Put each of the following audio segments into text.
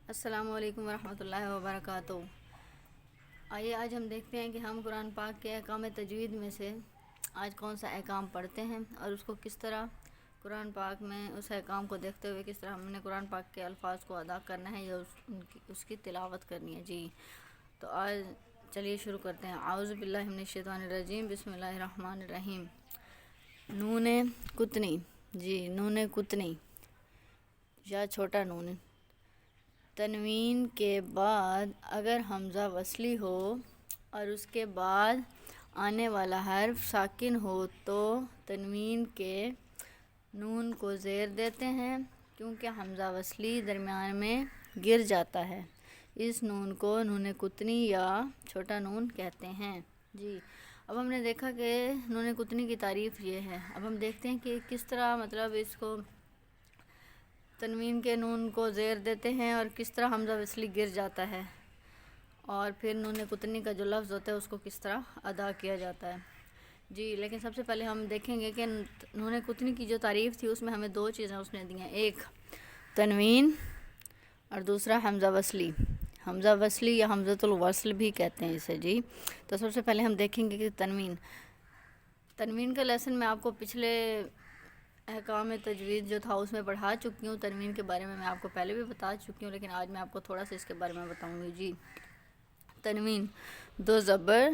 السلام علیکم ورحمۃ اللہ وبرکاتہ۔ آئیے آج ہم دیکھتے ہیں کہ ہم قرآن پاک کے احکام تجوید میں سے آج کون سا احکام پڑھتے ہیں اور اس کو کس طرح قرآن پاک میں اس احکام کو دیکھتے ہوئے کس طرح ہم نے قرآن پاک کے الفاظ کو ادا کرنا ہے یا اس کی تلاوت کرنی ہے۔ جی تو آج چلیے شروع کرتے ہیں۔ اعوذ باللہ من الشیطان الرجیم، بسم اللہ الرحمن الرحیم۔ نون کتنی، جی نون کتنی یا چھوٹا نون، تنوین کے بعد اگر حمزہ وصلی ہو اور اس کے بعد آنے والا حرف ساکن ہو تو تنوین کے نون کو زیر دیتے ہیں، کیونکہ حمزہ وصلی درمیان میں گر جاتا ہے۔ اس نون کو نون کتنی یا چھوٹا نون کہتے ہیں۔ جی اب ہم نے دیکھا کہ نون کتنی کی تعریف یہ ہے۔ اب ہم دیکھتے ہیں کہ کس طرح اس کو تنوین کے نون کو زیر دیتے ہیں اور کس طرح حمزہ وصلی گر جاتا ہے، اور پھر نون کتنی کا جو لفظ ہوتا ہے اس کو کس طرح ادا کیا جاتا ہے۔ جی لیکن سب سے پہلے ہم دیکھیں گے کہ نون کتنی کی جو تعریف تھی اس میں ہمیں دو چیزیں اس نے دی ہیں، ایک تنوین اور دوسرا حمزہ وصلی۔ حمزہ وصلی یا حمزۃ الوصل بھی کہتے ہیں اسے۔ جی تو سب سے پہلے ہم دیکھیں گے کہ تنوین کا لیسن میں آپ کو پچھلے احکام تجوید جو تھا اس میں پڑھا چکی ہوں۔ تنوین کے بارے میں آپ کو پہلے بھی بتا چکی ہوں، لیکن آج میں آپ کو تھوڑا سا اس کے بارے میں بتاؤں گی۔ جی تنوین، دو زبر،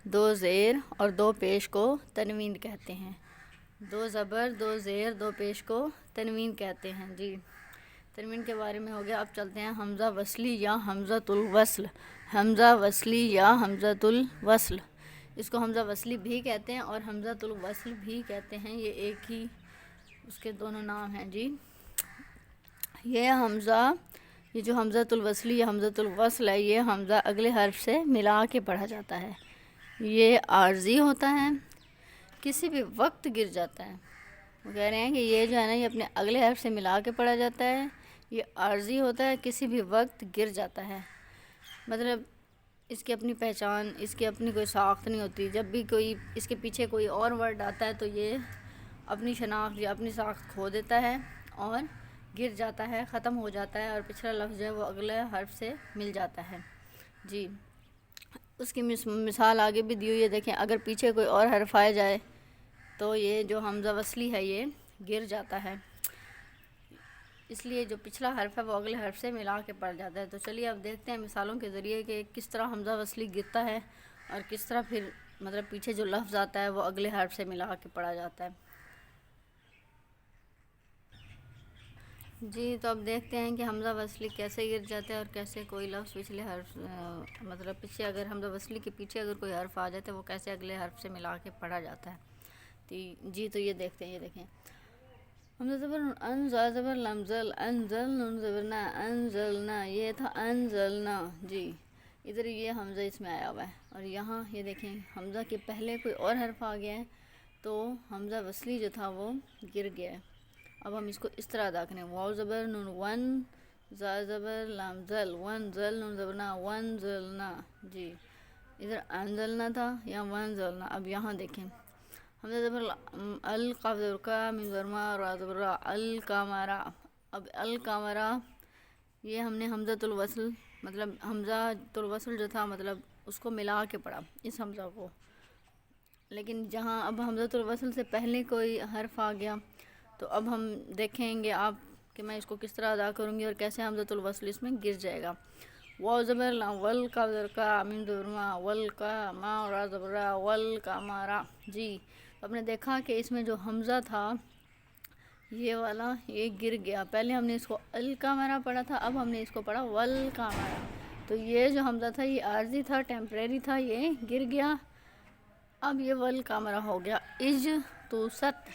دو زیر اور دو پیش کو تنوین کہتے ہیں۔ دو زبر، دو زیر، دو پیش کو تنوین کہتے ہیں۔ جی تنوین کے بارے میں ہو گیا۔ اب چلتے ہیں حمزہ وصلی یا حمزۃ الوصل۔ حمزہ وصلی یا حمزۃ الوصل، اس کو حمزہ وصلی بھی کہتے ہیں اور حمزۃ الوصل بھی کہتے ہیں، یہ ایک ہی اس کے دونوں نام ہیں۔ جی یہ جو حمزۃ الوصلی یا حمزۃ الوصل ہے، یہ حمزہ اگلے حرف سے ملا کے پڑھا جاتا ہے۔ یہ عارضی ہوتا ہے، کسی بھی وقت گر جاتا ہے۔ وہ کہہ رہے ہیں کہ یہ جو ہے نا، یہ اپنے اگلے حرف سے ملا کے پڑھا جاتا ہے، یہ عارضی ہوتا ہے، کسی بھی وقت گر جاتا ہے۔ مطلب اس کی اپنی پہچان، اس کی اپنی کوئی ساخت نہیں ہوتی۔ جب بھی کوئی اس کے پیچھے کوئی اور ورڈ آتا ہے تو یہ اپنی شناخت یا اپنی ساخت کھو دیتا ہے اور گر جاتا ہے، ختم ہو جاتا ہے، اور پچھلا لفظ جو ہے وہ اگلے حرف سے مل جاتا ہے۔ جی اس کی مثال آگے بھی دی ہوئی ہے، دیکھیں اگر پیچھے کوئی اور حرف آ جائے تو یہ جو حمزہ وصلی ہے یہ گر جاتا ہے، اس لیے جو پچھلا حرف ہے وہ اگلے حرف سے ملا کے پڑھ جاتا ہے۔ تو چلیے اب دیکھتے ہیں مثالوں کے ذریعے کہ کس طرح حمزہ وصلی گرتا ہے اور کس طرح پھر پیچھے جو لفظ آتا ہے وہ اگلے حرف سے ملا کے پڑھا جاتا ہے۔ جی تو اب دیکھتے ہیں کہ حمزہ وصلی کیسے گر جاتا ہے اور کیسے کوئی لفظ پچھلے حرف پیچھے اگر حمزہ وصلی کے پیچھے اگر کوئی حرف آ جاتا ہے وہ کیسے اگلے حرف سے ملا کے پڑھا جاتا ہے۔ جی تو یہ دیکھتے ہیں، یہ دیکھیں حمزہ زبر ان، زا زبر لم زل، انزل، نون زبر نا، انزلنا، یہ تھا انزلنا۔ جی ادھر یہ حمزہ اس میں آیا ہوا ہے، اور یہاں یہ دیکھیں حمزہ کے پہلے کوئی اور حرف آ گیا ہے تو حمزہ وصلی جو تھا وہ گر گیا ہے۔ اب ہم اس کو اس طرح ادا کریں، واو زبر نون ون، زا زبر لام زل، ون زل، نون زبر نا، ون زلنا۔ جی ادھر انزلنا تھا، یہاں ون زلنا۔ اب یہاں دیکھیں حمزہ زبر ال، قاف زبر کا، میم زبر ما، را زبر را، القمرا۔ اب القمرا یہ ہم نے حمزۃ الوصل حمزۃ الوصل جو تھا اس کو ملا کے پڑھا اس حمزہ کو، لیکن جہاں اب حمزۃ الوصل سے پہلے کوئی حرف آ گیا تو اب ہم دیکھیں گے آپ کہ میں اس کو کس طرح ادا کروں گی اور کیسے حمزۃ الوصل اس میں گر جائے گا۔ واو زبر لا، ول، قاف زبر کا، میم زبر ما، ول کا ما، را زبر را، ول کا مارا۔ جی آپ نے دیکھا کہ اس میں جو حمزہ تھا یہ والا یہ گر گیا، پہلے ہم نے اس کو القمرا پڑھا تھا، اب ہم نے اس کو پڑھا ول کا مارا، تو یہ جو حمزہ تھا یہ عارضی تھا، ٹیمپریری تھا، یہ گر گیا۔ اب یہ ول کا مارا ہو گیا اج تو ست،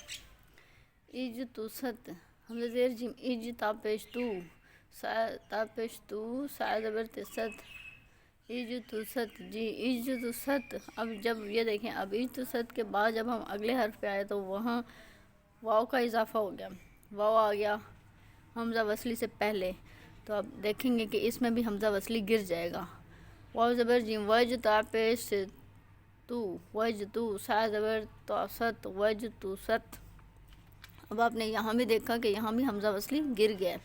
اج تو ست، حمزہ زیر جیم، اج تا پیش تو، تا پیش تو، سا زبر تے ست، اج تو ست۔ جی اج تو ست۔ اب جب یہ دیکھیں اب اج تو ست کے بعد جب ہم اگلے حرف پہ آئے تو وہاں واو کا اضافہ ہو گیا، واو آ گیا حمزہ وصلی سے پہلے، تو اب دیکھیں گے کہ اس میں بھی حمزہ وصلی گر جائے گا۔ واو زبر جیم، وج تا پیش تو، وج تو، سا زبر تو ست، وج تو ست۔ اب آپ نے یہاں بھی دیکھا کہ یہاں بھی حمزہ وصلی گر گیا ہے۔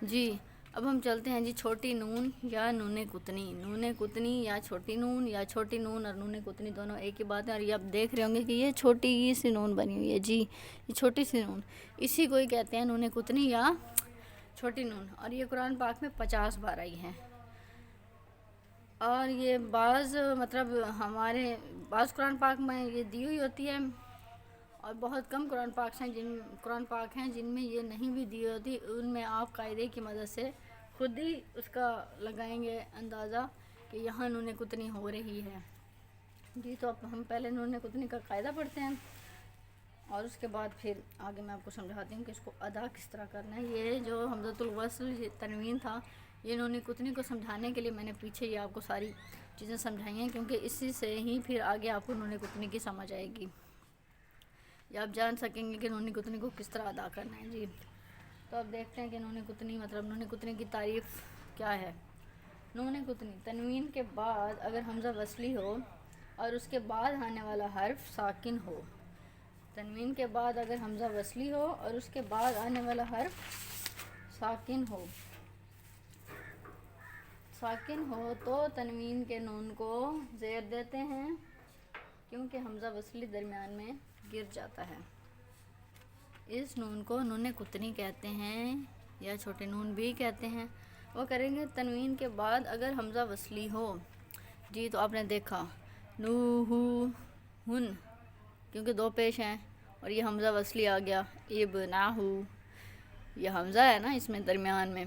جی اب ہم چلتے ہیں جی چھوٹی نون یا نون کتنی، نون کتنی یا چھوٹی نون، یا چھوٹی نون اور نون کتنی دونوں ایک ہی بات ہے۔ اور یہ آپ دیکھ رہے ہوں گے کہ یہ چھوٹی سی نون بنی ہوئی ہے جی، یہ چھوٹی سی نون، اسی کو ہی کہتے ہیں نون کتنی یا چھوٹی نون۔ اور یہ قرآن پاک میں 50 بار آئی ہے۔ اور یہ بعض ہمارے بعض قرآن پاک میں یہ دی ہوئی ہوتی ہے، اور بہت کم قرآن پاک ہیں جن میں یہ نہیں بھی دی ہوتی۔ ان میں آپ قاعدے کی مدد سے خود ہی اس کا لگائیں گے اندازہ کہ یہاں نون کتنی ہو رہی ہے جی۔ تو اب ہم پہلے نون کتنی کا قاعدہ پڑھتے ہیں، اور اس کے بعد پھر آگے میں آپ کو سمجھاتی ہوں کہ اس کو ادا کس طرح کرنا ہے۔ یہ جو حمزۃ الوصل تنوین تھا، یہ نون کتنی کو سمجھانے کے لیے میں نے پیچھے یہ آپ کو ساری چیزیں سمجھائی ہیں، کیونکہ اسی سے ہی پھر آگے آپ کو نون کتنی کی سمجھ آئے گی، یا آپ جان سکیں گے کہ نون کتنی کو کس طرح ادا کرنا ہے جی۔ تو اب دیکھتے ہیں کہ نون کتنی کی تعریف کیا ہے۔ نون کتنی تنوین کے بعد اگر حمزہ وصلی ہو اور اس کے بعد آنے والا حرف ساکن ہو، تنوین کے بعد اگر حمزہ وصلی ہو اور اس کے بعد آنے والا حرف ساکن ہو تو تنوین کے نون کو زیر دیتے ہیں، کیونکہ حمزہ وصلی درمیان میں گر جاتا ہے۔ اس نون کو نون کتنی کہتے ہیں یا چھوٹے نون بھی کہتے ہیں۔ وہ کریں گے تنوین کے بعد اگر حمزہ وصلی ہو جی، تو آپ نے دیکھا نو ہو ہن، کیونکہ دو پیش ہیں اور یہ حمزہ وصلی آ گیا، ابناہو، یہ حمزہ ہے نا اس میں درمیان میں،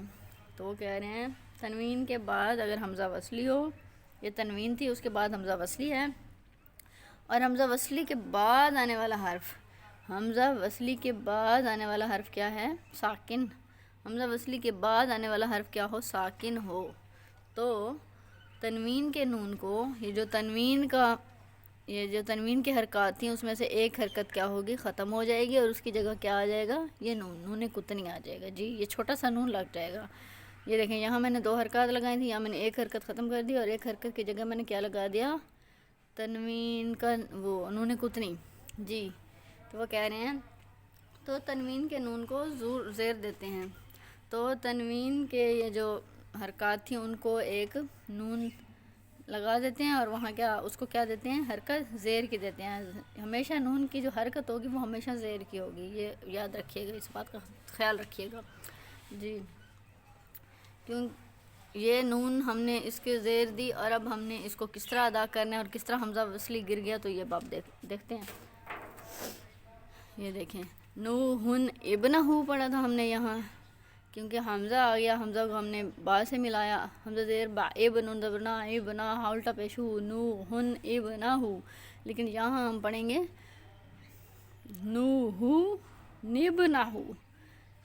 تو وہ کہہ رہے ہیں تنوین کے بعد اگر حمزہ وصلی ہو، یہ تنوین تھی اس کے بعد حمزہ وصلی ہے، اور حمزہ وصلی کے بعد آنے والا حرف، حمزہ وصلی کے بعد آنے والا حرف کیا ہے؟ ساکن۔ حمزہ وصلی کے بعد آنے والا حرف کیا ہو؟ ساکن ہو، تو تنوین کے نون کو یہ جو تنوین کی حرکات تھیں اس میں سے ایک حرکت کیا ہوگی؟ ختم ہو جائے گی، اور اس کی جگہ کیا آ جائے گا؟ یہ نون کتنی آ جائے گا جی، یہ چھوٹا سا نون لگ جائے گا۔ یہ دیکھیں یہاں میں نے 2 حرکات لگائی تھیں، یہاں میں نے ایک حرکت ختم کر دی اور ایک حرکت کی جگہ میں نے کیا لگا دیا؟ تنوین کا وہ نون کتنی جی۔ تو وہ کہہ رہے ہیں تو تنوین کے نون کو زیر دیتے ہیں، تو تنوین کے یہ جو حرکات تھیں ان کو ایک نون لگا دیتے ہیں، اور وہاں اس کو کیا دیتے ہیں؟ حرکت زیر کی دیتے ہیں۔ ہمیشہ نون کی جو حرکت ہوگی وہ ہمیشہ زیر کی ہوگی، یہ یاد رکھیے گا، اس بات کا خیال رکھیے گا جی۔ کیوں یہ نون ہم نے اس کے زیر دی، اور اب ہم نے اس کو کس طرح ادا کرنا ہے اور کس طرح حمزہ وصلی گر گیا، تو یہ باب دیکھتے ہیں۔ یہ دیکھیں نو ہن ابنہو پڑھا تھا ہم نے یہاں، کیونکہ حمزہ آ گیا، حمزہ کو ہم نے با سے ملایا، حمزہ زیر با، ابن زبرنا ابنا ہا الٹا پیش ہو، نو ہن ابنہو، لیکن یہاں ہم پڑھیں گے نو ہو نبنہو،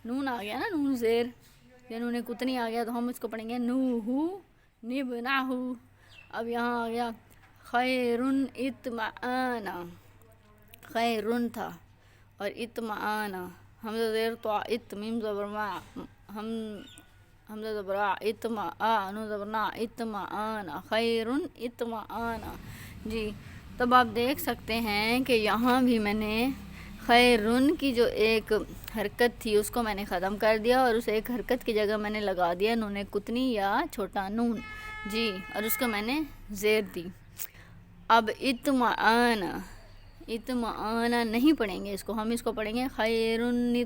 نون آ گیا نا، نون زیر، یا نون کتنی آ گیا، تو ہم اس کو پڑھیں گے نو ہو نبنہو۔ اب یہاں آ گیا خیرن اطمعانا، خیرن تھا اور اطمعانا، حمزہ زیر تو میم زبر ما، حمزہ زبر اطمعا، نون زبرنا اطمعانا، خیرن اطمعانا جی۔ تب آپ دیکھ سکتے ہیں کہ یہاں بھی میں نے خیرن کی جو ایک حرکت تھی اس کو میں نے ختم کر دیا، اور اس ایک حرکت کی جگہ میں نے لگا دیا نون کتنی یا چھوٹا نون جی، اور اس کو میں نے زیر دی۔ اب اطمعانا نہیں پڑھیں گے اس کو، ہم اس کو پڑھیں گے خیرون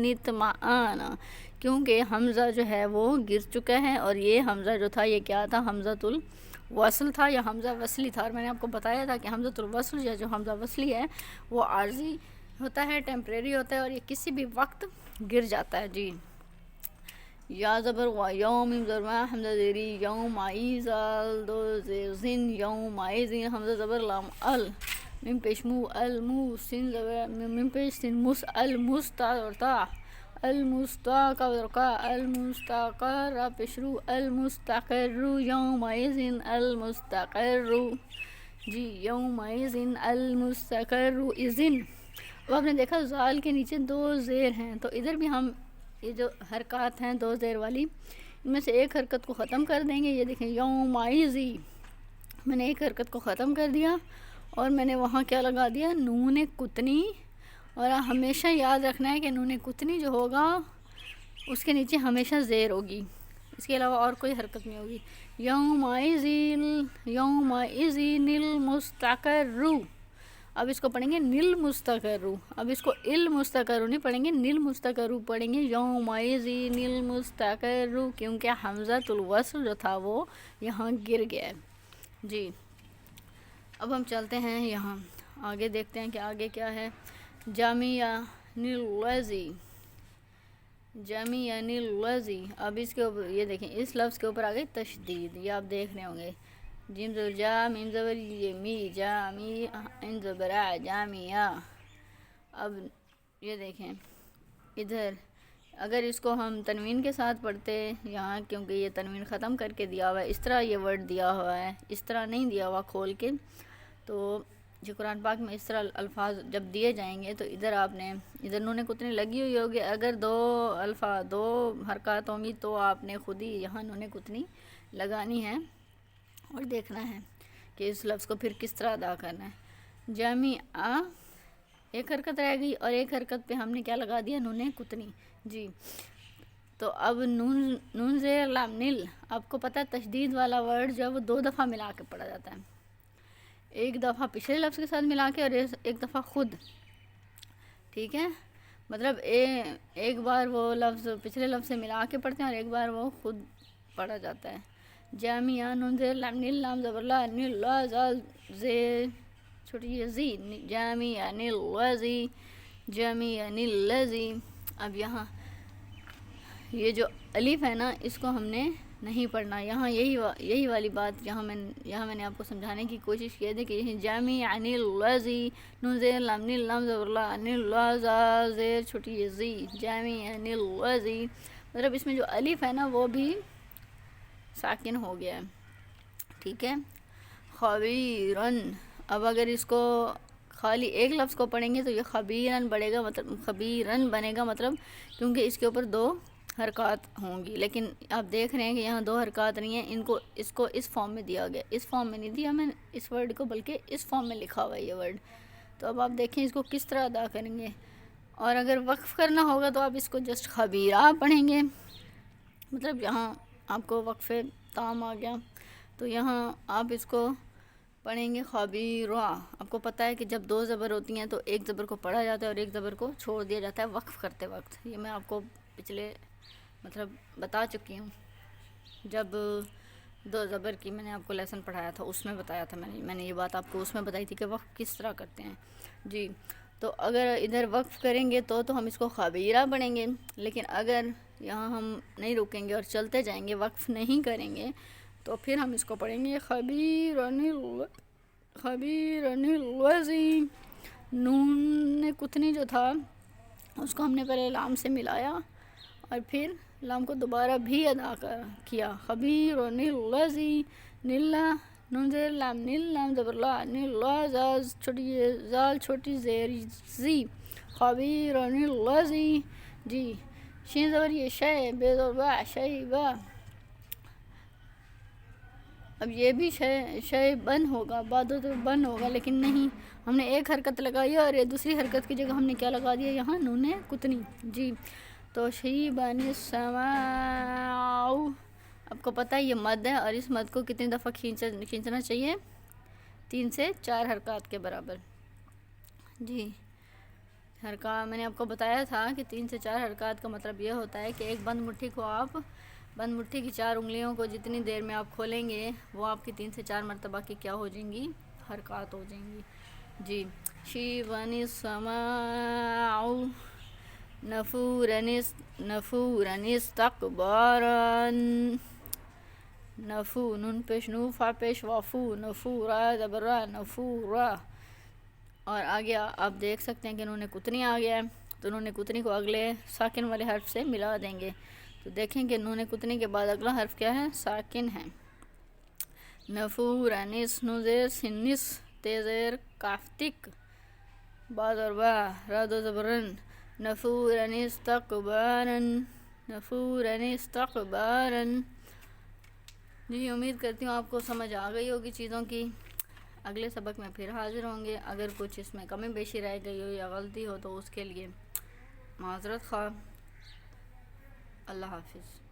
اطمعانا، کیونکہ حمزہ جو ہے وہ گر چکا ہے، اور یہ حمزہ جو تھا یہ کیا تھا؟ حمزۃ الوصل تھا یا حمزہ وصلی تھا، اور میں نے آپ کو بتایا تھا کہ حمزۃ الوصل یا جو حمزہ وصلی ہے وہ عارضی ہوتا ہے، ٹیمپریری ہوتا ہے، اور یہ کسی بھی وقت گر جاتا ہے جی۔ یا زبر و یوم زبر حمزہ زیری یوم عیزال دو زین یوم عیزین، حمزہ زبر لام ال، میم پیشمو المو، سین زبر میم پیش سین مس المستقر، المستقر المستقر پیشرو المستقر یوم عیزین المستقر جی، یوم عیزین المستقر اذن۔ اب آپ نے دیکھا زال کے نیچے 2 زیر ہیں، تو ادھر بھی ہم یہ جو حرکات ہیں 2 زیر والی، ان میں سے ایک حرکت کو ختم کر دیں گے۔ یہ دیکھیں یوم عیزی، میں نے ایک حرکت کو ختم کر دیا اور میں نے وہاں کیا لگا دیا؟ نون کتنی، اور ہمیشہ یاد رکھنا ہے کہ نون کتنی جو ہوگا اس کے نیچے ہمیشہ زیر ہوگی، اس کے علاوہ اور کوئی حرکت نہیں ہوگی۔ یومئذ المستقر، اب اس کو پڑھیں گے نیل مستقر، اب اس کو المستقر نہیں پڑھیں گے، نیل مستقر پڑھیں گے، یومئذ المستقر، کیونکہ حمزۃ الوصل جو تھا وہ یہاں گر گیا ہے۔ جی اب ہم چلتے ہیں یہاں آگے، دیکھتے ہیں کہ آگے کیا ہے۔ جامعہ الذی، جامعہ الذی، اب اس کے اوپر یہ دیکھیں، اس لفظ کے اوپر آگے تشدید، یہ آپ دیکھ رہے ہوں گے، جیم زبر جا، میم زبر می، جامی، عین زبر ع، جامعہ۔ اب یہ دیکھیں ادھر اگر اس کو ہم تنوین کے ساتھ پڑھتے یہاں، کیونکہ یہ تنوین ختم کر کے دیا ہوا ہے، اس طرح یہ ورڈ دیا ہوا ہے، اس طرح نہیں دیا ہوا کھول کے، تو جو قرآن پاک میں اس طرح الفاظ جب دیے جائیں گے تو ادھر آپ نے، ادھر نون کتنی لگی ہوئی ہوگی، اگر دو حرکات ہوں گی تو آپ نے خود ہی یہاں نون کتنی لگانی ہے اور دیکھنا ہے کہ اس لفظ کو پھر کس طرح ادا کرنا ہے۔ جامعہ ایک حرکت رہ گئی اور ایک حرکت پہ ہم نے کیا لگا دیا، نون کتنی۔ جی تو اب نون زیر لام نیل، آپ کو پتہ ہے تشدید والا ورڈ جو ہے وہ 2 دفعہ ملا کے پڑھا جاتا ہے، ایک دفعہ پچھلے لفظ کے ساتھ ملا کے اور ایک دفعہ خود، ٹھیک ہے، مطلب ایک بار وہ لفظ پچھلے لفظ سے ملا کے پڑھتے ہیں اور ایک بار وہ خود پڑھا جاتا ہے۔ جامعہ نون زیر لام نیل، لام زبر لا، نیل لا، زال زیر چھوٹی یہ زی، جامعہ الذی، جامعہ الذی۔ اب یہاں یہ جو الف ہے نا، اس کو ہم نے نہیں پڑھنا، یہاں یہی والی بات یہاں میں نے آپ کو سمجھانے کی کوشش کی ہے کہ یہ جامعہ الذی، نون زیر لام نیل، لام زبر لا، نیل لا، زال زیر چھوٹی یہ زی، جامعہ الذی، مطلب اس میں جو الف ہے نا وہ بھی ساکن ہو گیا ہے، ٹھیک ہے۔ خبیرن، اب اگر اس کو خالی ایک لفظ کو پڑھیں گے تو یہ خبیرن بنے گا، مطلب خبیرن بنے گا، مطلب کیونکہ اس کے اوپر 2 حرکات ہوں گی، لیکن آپ دیکھ رہے ہیں کہ یہاں 2 حرکات نہیں ہیں، اس کو اس فارم میں دیا گیا، اس فارم میں نہیں دیا میں نے اس ورڈ کو، بلکہ اس فارم میں لکھا ہوا ہے یہ ورڈ، تو اب آپ دیکھیں اس کو کس طرح ادا کریں گے، اور اگر وقف کرنا ہوگا تو آپ اس کو جسٹ خبیرہ پڑھیں گے، مطلب یہاں آپ کو وقف تام آ گیا، تو یہاں آپ اس کو پڑھیں گے خبیرہ۔ آپ کو پتہ ہے کہ جب 2 زبر ہوتی ہیں تو ایک زبر کو پڑھا جاتا ہے اور ایک زبر کو چھوڑ دیا جاتا ہے وقف کرتے وقت، یہ میں آپ کو پچھلے مطلب بتا چکی ہوں، جب 2 زبر کی میں نے آپ کو لیسن پڑھایا تھا اس میں بتایا تھا، میں نے یہ بات آپ کو اس میں بتائی تھی کہ وقف کس طرح کرتے ہیں۔ جی تو اگر ادھر وقف کریں گے تو ہم اس کو خبیرہ پڑھیں گے، لیکن اگر یہاں ہم نہیں رکیں گے اور چلتے جائیں گے، وقف نہیں کریں گے، تو پھر ہم اس کو پڑھیں گے خبیرن الذی، نون کتنی جو تھا اس کو ہم نے پہلے لام سے ملایا اور پھر لام کو دوبارہ بھی ادا کیا، خبیرن الذی، نیلا نون زیر لام نیل، لام زبر لا، نیل لا، زال چھوٹی زیر زی، خبیرن الذی۔ جی شین زبر یہ شے، بے زبر با، شیبہ، اب یہ بھی شے بن ہوگا، بعد تو بن ہوگا، لیکن نہیں، ہم نے ایک حرکت لگائی اور دوسری حرکت کی جگہ ہم نے کیا لگا دیا یہاں نون کتنی۔ جی تو شیبان السماء، آپ کو پتہ ہے یہ مد ہے اور اس مد کو کتنی دفعہ کھینچنا چاہیے، 3 سے 4 حرکات کے برابر۔ جی حرکات میں نے آپ کو بتایا تھا کہ 3 سے 4 حرکات کا مطلب یہ ہوتا ہے کہ ایک بند مٹھی کو آپ بند مٹھی کی 4 انگلیوں کو جتنی دیر میں آپ کھولیں گے وہ آپ کی 3 سے 4 مرتبہ کی کیا ہو جائیں گی، حرکات ہو جائیں گی۔ جی شیبان السماء نفورن استکبارا، نفو نون پیش نو، فا پیش وافو، نفورا زبرا، نفورا، اور آگے آپ دیکھ سکتے ہیں کہ نون کتنی آ گیا ہے، تو نون کتنی کو اگلے ساکن والے حرف سے ملا دیں گے، تو دیکھیں کہ نون کتنی کے بعد اگلا حرف کیا ہے، ساکن ہے۔ نفورانس، نون زیر سنس، تیزیر کافتک، با اور با، را دو زبرن، نفورن استکبارن، نفورن استکبارن۔ جی امید کرتی ہوں آپ کو سمجھ آ گئی ہوگی چیزوں کی، اگلے سبق میں پھر حاضر ہوں گے، اگر کچھ اس میں کمی بیشی رہ گئی ہو یا غلطی ہو تو اس کے لیے معذرت خواہ۔ اللہ حافظ.